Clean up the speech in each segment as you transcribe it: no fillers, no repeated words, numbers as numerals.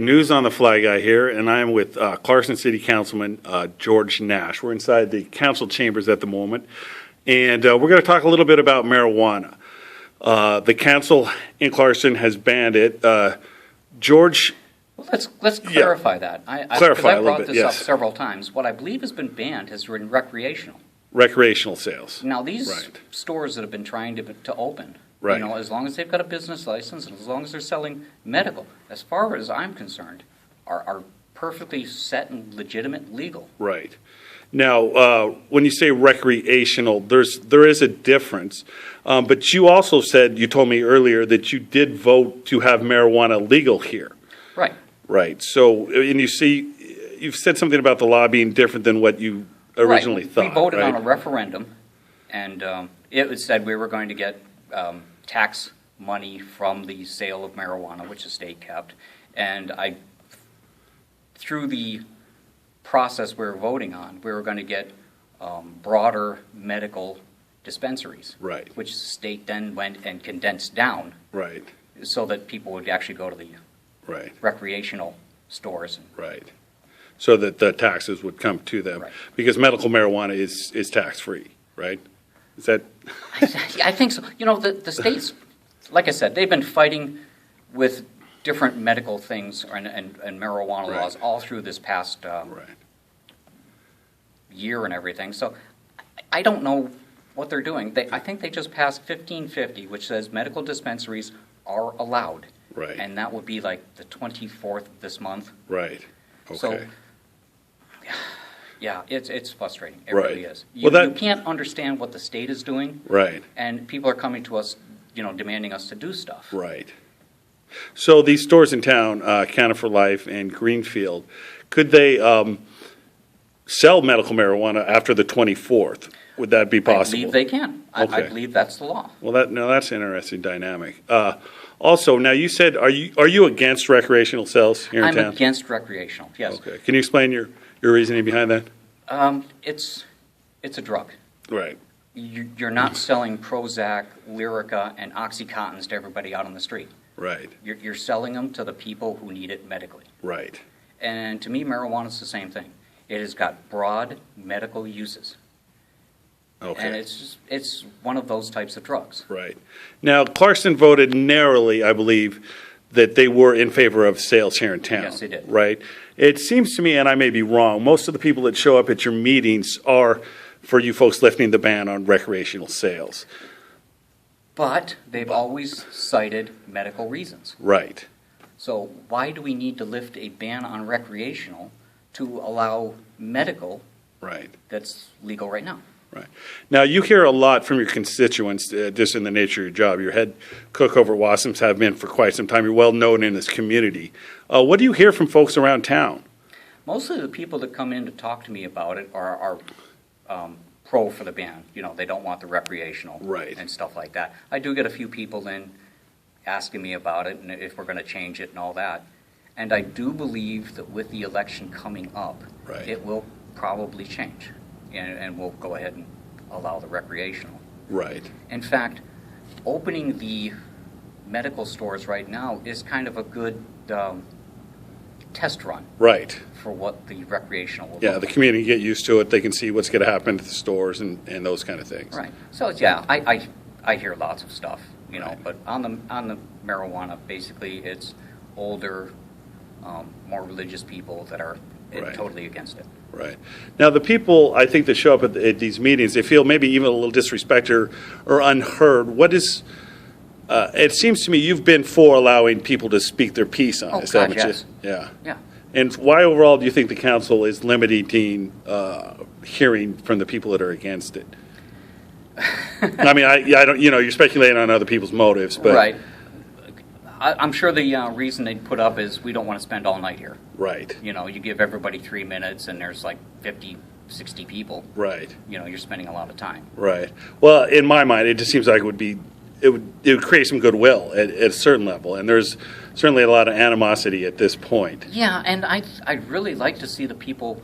News on the Fly guy here, and I'm with Clarkson City Councilman George Nash. We're inside the council chambers at the moment, and we're going to talk a little bit about marijuana. The council in Clarkson has banned it. George, Well, let's clarify that. Clarify a I've little brought bit, this up yes. several times. What I believe has been banned has been recreational. recreational sales. Now, these Right. stores that have been trying to open, Right. as long as they've got a business license and as long as they're selling medical, as far as I'm concerned, are perfectly set and legitimate legal. Right. Now, when you say recreational, there is a difference. But you also said, you told me earlier, that you did vote to have marijuana legal here. Right. Right. So, and you've said something about the law being different than what you originally Right. thought. We voted right? on a referendum, and it was said we were going to get tax money from the sale of marijuana, which the state kept. And through the process we were voting on, we were going to get broader medical dispensaries. Right. Which the state then went and condensed down Right. so that people would actually go to the Right. recreational stores. Right. So that the taxes would come to them. Right. Because medical marijuana is tax-free, right? Is that, I think so. The states, like I said, they've been fighting with different medical things and marijuana Right. laws all through this past right. year and everything. So I don't know what they're doing. I think they just passed 1550, which says medical dispensaries are allowed. Right. And that would be like the 24th of this month. Right. Okay. So, yeah, it's frustrating. It Right. really is. Well, that- You can't understand what the state is doing. Right. And people are coming to us, demanding us to do stuff. Right. So these stores in town, Canada for Life and Greenfield, could they sell medical marijuana after the 24th? Would that be I possible? believe they can. I Okay. believe that's the law. Well, that's an interesting dynamic. Also, now you said, are you against recreational sales here in I'm town? against recreational, yes. Okay. Can you explain your reasoning behind that? It's a drug. Right. You're not selling Prozac, Lyrica, and Oxycontins to everybody out on the street. Right. You're selling them to the people who need it medically. Right. And to me, marijuana is the same thing. It has got broad medical uses. Okay. And it's one of those types of drugs. Right. Now, Clarkson voted narrowly, I believe, that they were in favor of sales here in town. Yes, they did. Right. It seems to me, and I may be wrong, most of the people that show up at your meetings are for you folks lifting the ban on recreational sales. But they've always cited medical reasons. Right. So why do we need to lift a ban on recreational to allow medical Right. that's legal right now? Right. Now, you hear a lot from your constituents, just in the nature of your job. Your head cook over at Wassums have been for quite some time. You're well known in this community. What do you hear from folks around town? Mostly the people that come in to talk to me about it are pro for the ban. They don't want the recreational Right. and stuff like that. I do get a few people in asking me about it and if we're going to change it and all that. And I do believe that with the election coming up, Right. it will probably change. And we'll go ahead and allow the recreational. Right. In fact, opening the medical stores right now is kind of a good test run Right. for what the recreational will Yeah, look the like. community get used to it. They can see what's going to happen at the stores and those kind of things. Right. So yeah, I hear lots of stuff, Right. but on the marijuana, basically it's older, more religious people that are Right. totally against it. Right. Now, the people, I think, that show up at these meetings, they feel maybe even a little disrespected or unheard. It seems to me you've been for allowing people to speak their piece on Oh, this, God, haven't you? yes. Yeah. Yeah. And why overall do you think the council is limiting hearing from the people that are against it? I mean, I don't. You're speculating on other people's motives, but Right. I'm sure the reason they put up is we don't want to spend all night here. Right. You give everybody 3 minutes and there's like 50, 60 people. Right. You're spending a lot of time. Right. Well, in my mind, it just seems like it would create some goodwill at a certain level, and there's certainly a lot of animosity at this point. Yeah, and I'd really like to see the people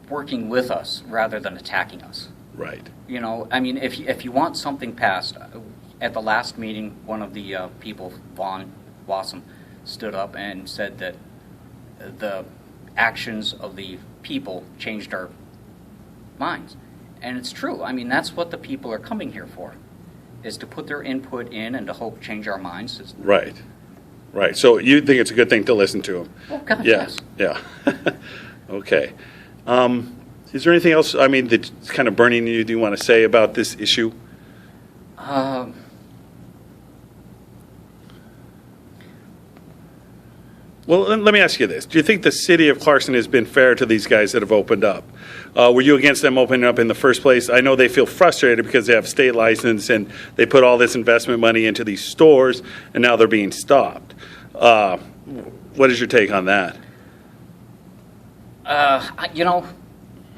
working with us rather than attacking us. Right. I mean, if you want something passed, at the last meeting, one of the people, Vaughn Wassum, stood up and said that the actions of the people changed our minds. And it's true. I mean, that's what the people are coming here for, is to put their input in and to hope change our minds. Right. Right. So you think it's a good thing to listen to them? Oh, God, Yeah. yes. Yeah. Okay. Is there anything else, I mean, that's kind of burning you, do you want to say about this issue? Well, let me ask you this. Do you think the city of Clarkson has been fair to these guys that have opened up? Were you against them opening up in the first place? I know they feel frustrated because they have state license and they put all this investment money into these stores and now they're being stopped. What is your take on that? You know,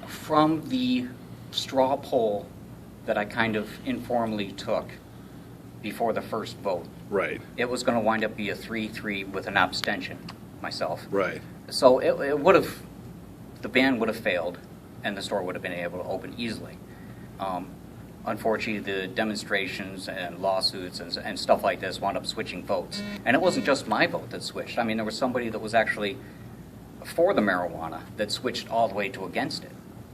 from the straw poll that I kind of informally took before the first vote, Right, it was going to wind up be a 3-3 with an abstention, myself. right, So it would have, the ban would have failed, and the store would have been able to open easily. Unfortunately, the demonstrations and lawsuits and stuff like this wound up switching votes. And it wasn't just my vote that switched. I mean, there was somebody that was actually for the marijuana that switched all the way to against it.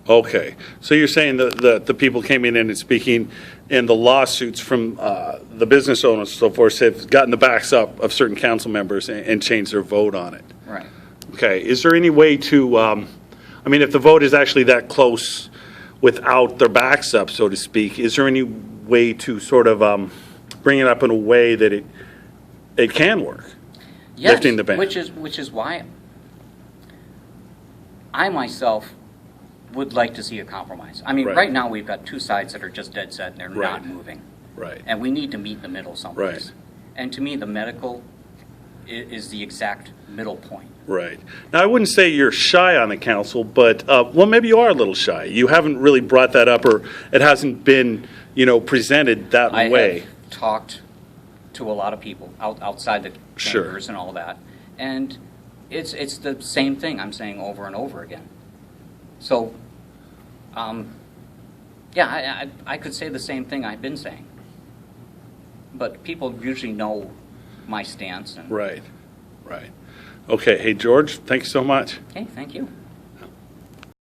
Okay, so you're saying the people came in and speaking, and the lawsuits from the business owners and so forth have gotten the backs up of certain council members and changed their vote on it? Right. Okay, is there any way to, I mean, if the vote is actually that close without their backs up, so to speak, is there any way to sort of bring it up in a way that it can work? Yes, Lifting the ban. which is why I myself would like to see a compromise. I mean, Right. right now we've got two sides that are just dead set and they're not Right. moving. Right, And we need to meet in the middle someplace. Right. And to me, the medical is the exact middle point. right. Now, I wouldn't say you're shy on the council, but, well, maybe you are a little shy. You haven't really brought that up, or it hasn't been, presented that I way. have talked to a lot of people outside the Sure. chambers and all that, and it's the same thing I'm saying over and over again. So, yeah, I could say the same thing I've been saying, but people usually know my stance. And Right, right. Okay, hey, George, thank you so much. okay, thank you.